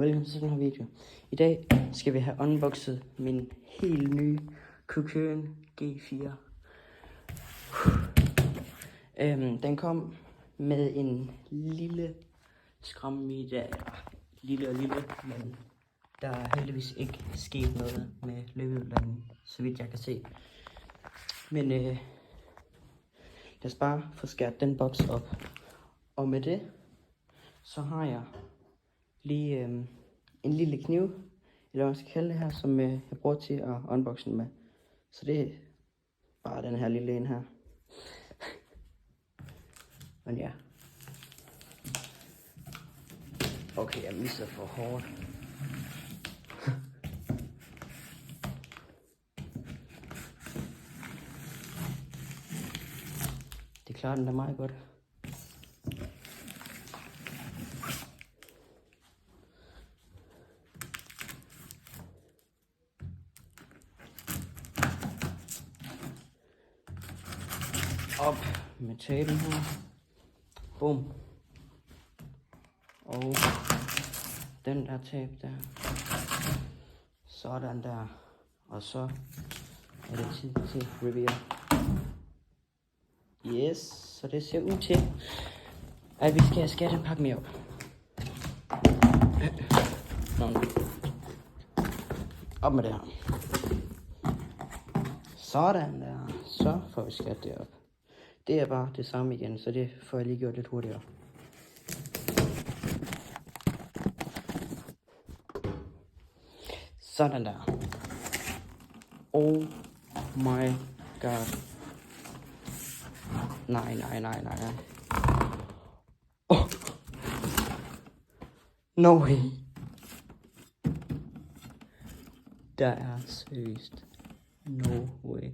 Velkommen til den her video. I dag skal vi have unboxet min helt nye Cocoon G4. Den kom med en lille skram i dag. Lille, men der er heldigvis ikke sket noget med løbeudladningen, så vidt jeg kan se. Men lad os bare få skært den boks op. Og med det, så har jeg lige en lille kniv, eller hvad man skal kalde det her, som jeg bruger til at unboxe den med. Så det er bare den her lille en her. Men ja. Okay, jeg misser for hårdt. Det klarer den da meget godt. Op med tapen her. Bum. Og den der tape der. Sådan der. Og så er det tid til reveal. Yes, så det ser ud til, at vi skal skære den pakke mere op. Op med det her. Sådan der. Så får vi skæret det op. Det er bare det samme igen, så det får jeg lige gjort lidt hurtigere. Sådan der. Oh my god. Nej. Oh. No way. Der er seriøst. No way.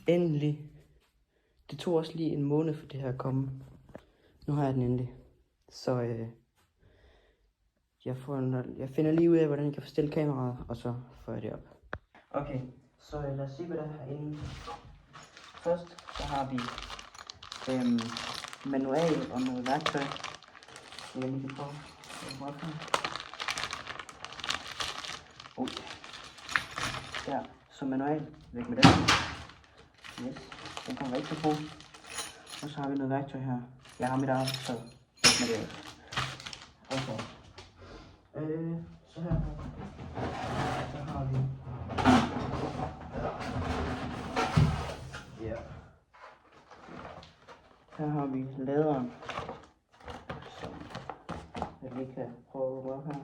Endelig. Det tog også lige en måned for det her at komme. Nu har jeg den endelig. Så jeg finder lige ud af, hvordan jeg kan forstille kameraet, og så får jeg det op. Okay, så lad os se, hvad der er herinde. Først så har vi manual og noget værktøj. Jeg lige kan prøve at der, så manual, væk med den. Yes, den kommer ikke til at bruge. Og så har vi noget værktøj her. Jeg har mit eget, så væk med det. Okay. Så her så har vi her har vi laderen, som jeg lige kan prøve at røre her.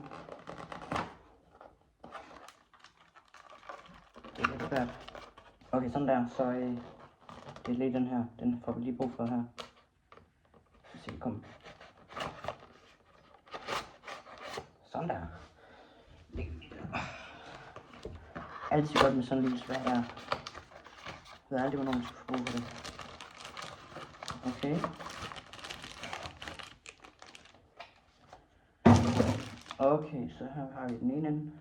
Det er lidt svært. Okay, sådan der, så det er lige den her, den får vi lige brug for her. Så se, kom. Sådan der. Altid godt med sådan en lille svær der. Jeg ved aldrig, hvornår man skal få brug for det. Okay. Okay, så her har vi den ene ende.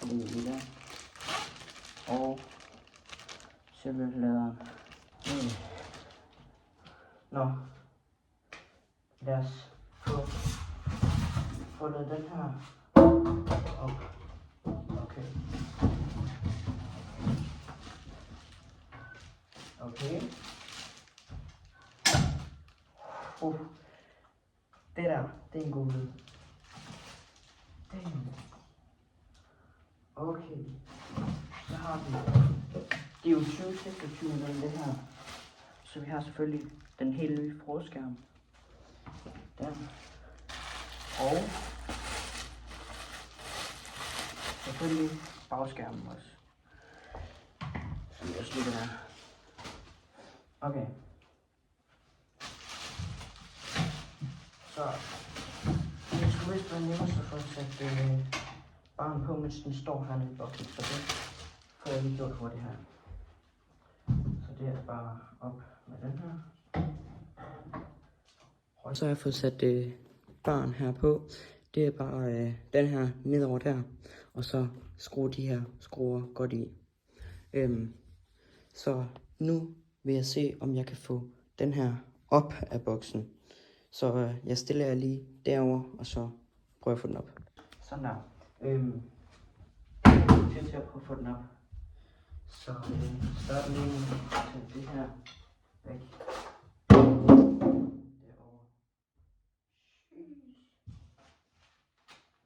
Lige der. Og selve laderen. Nå. Lad os få lavet den her op. Okay. Okay. Det der, det er en god lyd. Damn. Okay. Så har vi, det er jo 2026 med det her. Så vi har selvfølgelig den helt nye forskærm. Der. Og selvfølgelig bagskærmen også. Som jeg slutter der. Okay. Så det skulle vist være nemmest at få sat barn på, mens den står hernede i boksen. Så det får jeg lige gjort hurtigt her. Så det er bare op med den her. Og så har jeg fået sat barn her på. Det er bare den her nedover der. Og så skruer de her skruer godt i. Så nu vil jeg se, om jeg kan få den her op af boksen. Så jeg stiller jer lige derover og så prøver jeg at få den op. Sådan der. Jeg til at prøve at få den op. Så starter lige med at tage det her væk.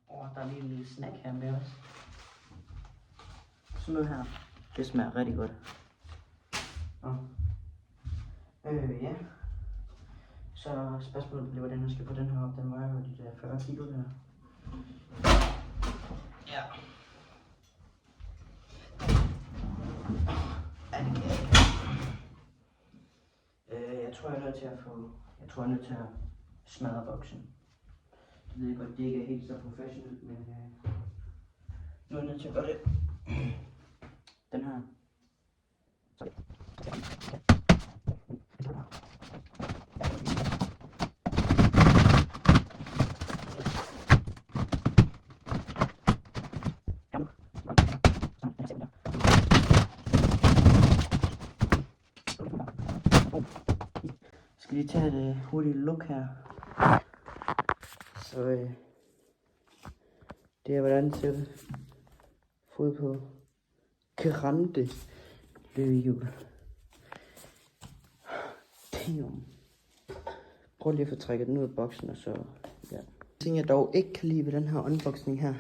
Derovre. Der er lige en lille snack her med os. Sådan noget her. Det smager rigtig godt. Ja. Så spørgsmålet bliver, hvordan jeg skal få den her op. Den var jo de der 40 kilo der. Ja. Jeg tror, jeg er nødt til at smadre boksen. Jeg ved godt, det ikke er helt så professionelt, men nu er jeg nødt til at gøre det. Den her. Så. Skal lige tage et hurtigt look her. Så det er hvordan det ser ud. Fod på Grande løbehjul. Damn. Prøv lige at få trækket den ud af boksen og så ja. Ting jeg dog ikke kan lide ved den her unboxing her,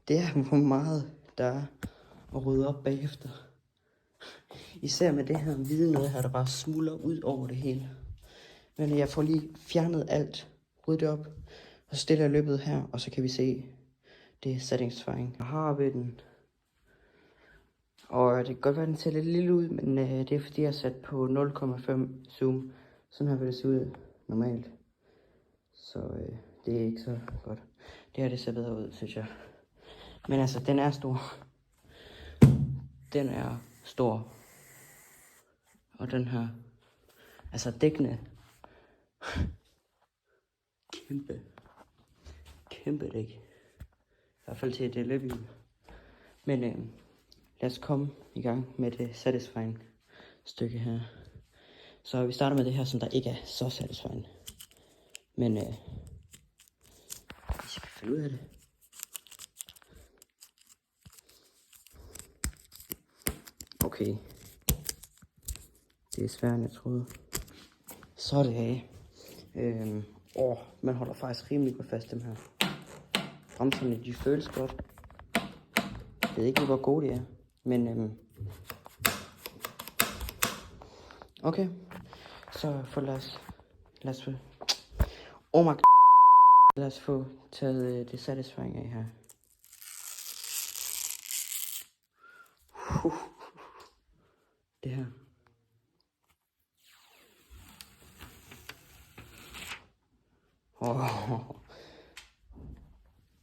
det er hvor meget der er at rydde op bagefter. Især med det her hvide noget her, der bare smuldrer ud over det hele. Men jeg får lige fjernet alt, ryddet det op, og så stiller jeg løbet her, og så kan vi se, det er satisfying. Jeg har ved den, og det kan godt være, den ser lidt lille ud, men det er fordi, jeg har sat på 0,5 zoom. Sådan her vil det se ud normalt. Så det er ikke så godt. Det her, det ser bedre ud, synes jeg. Men altså, den er stor. Den er stor. Og den her, altså dækkene. Kæmpe dæk. I hvert fald til det løbehjul. Men lad os komme i gang med det satisfying stykke her. Så vi starter med det her, som der ikke er så satisfying. Men vi skal finde ud af det. Okay. Det er sværere, end jeg troede. Så er det af. Man holder faktisk rimelig godt fast dem her. Bremserne, de føles godt. Jeg ved ikke, hvor gode de er. Men okay. Så lad os få... Oh my god. Lad os få taget det satisfying af her. Det her.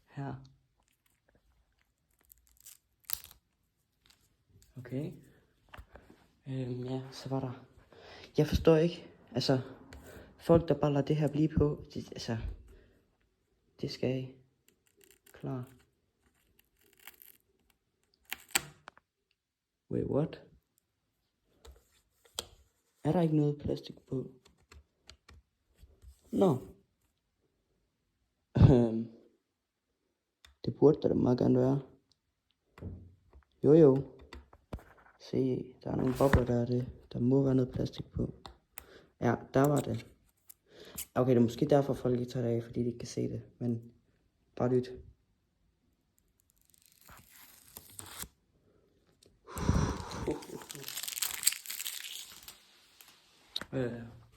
Her. Okay. Ja, så var der. Jeg forstår ikke, altså, folk der bare lader det her blive på, det skal I. Klar. Wait, what? Er der ikke noget plastik på? Nå. Det burde der meget gerne være. Jo. Se, der er nogle bobler der må være noget plastik på. Ja, der var det. Okay, det er måske derfor folk ikke tager det af, fordi de ikke kan se det. Men bare lyt.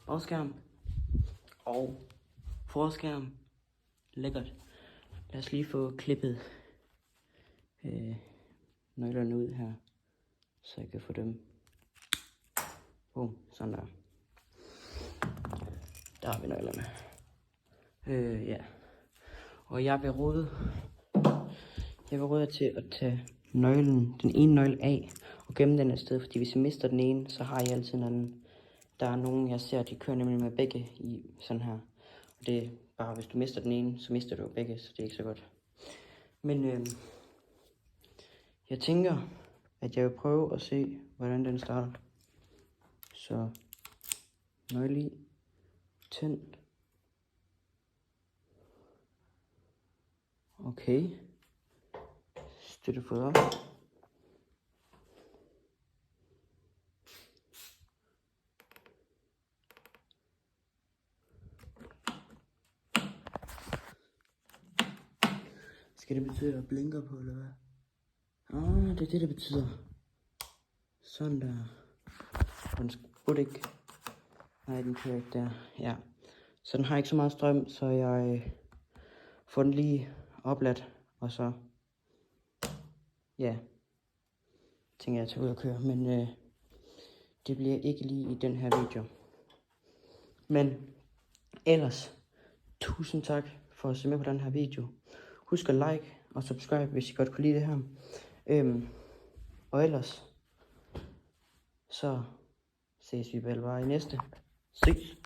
Bagskærm og forskærm. Lækkert. Lad os lige få klippet nøglerne ud her, så jeg kan få dem. Sådan der. Der har vi nøglerne. Ja. Og jeg vil råde jer til at tage den ene nøgle af og gemme den et sted, fordi hvis I mister den ene, så har I altid en anden. Der er nogen, jeg ser, de kører nemlig med begge i sådan her. Og det er bare, hvis du mister den ene, så mister du begge, så det er ikke så godt. Men jeg tænker, at jeg vil prøve at se, hvordan den starter. Så nøgle i, tænd, Okay. Støttefoder. Skal det betyde, at jeg blinker på, eller hvad? Det er det, det betyder. Sådan der. Den burde ikke. Nej, den kører ikke der. Ja. Så den har ikke så meget strøm, så jeg får den lige opladt. Og så, ja, tænker jeg at tage ud og køre. Men det bliver ikke lige i den her video. Men ellers, tusind tak for at se med på den her video. Husk at like og subscribe, hvis I godt kunne lide det her. Og ellers, så ses vi vel bare i næste. Ses.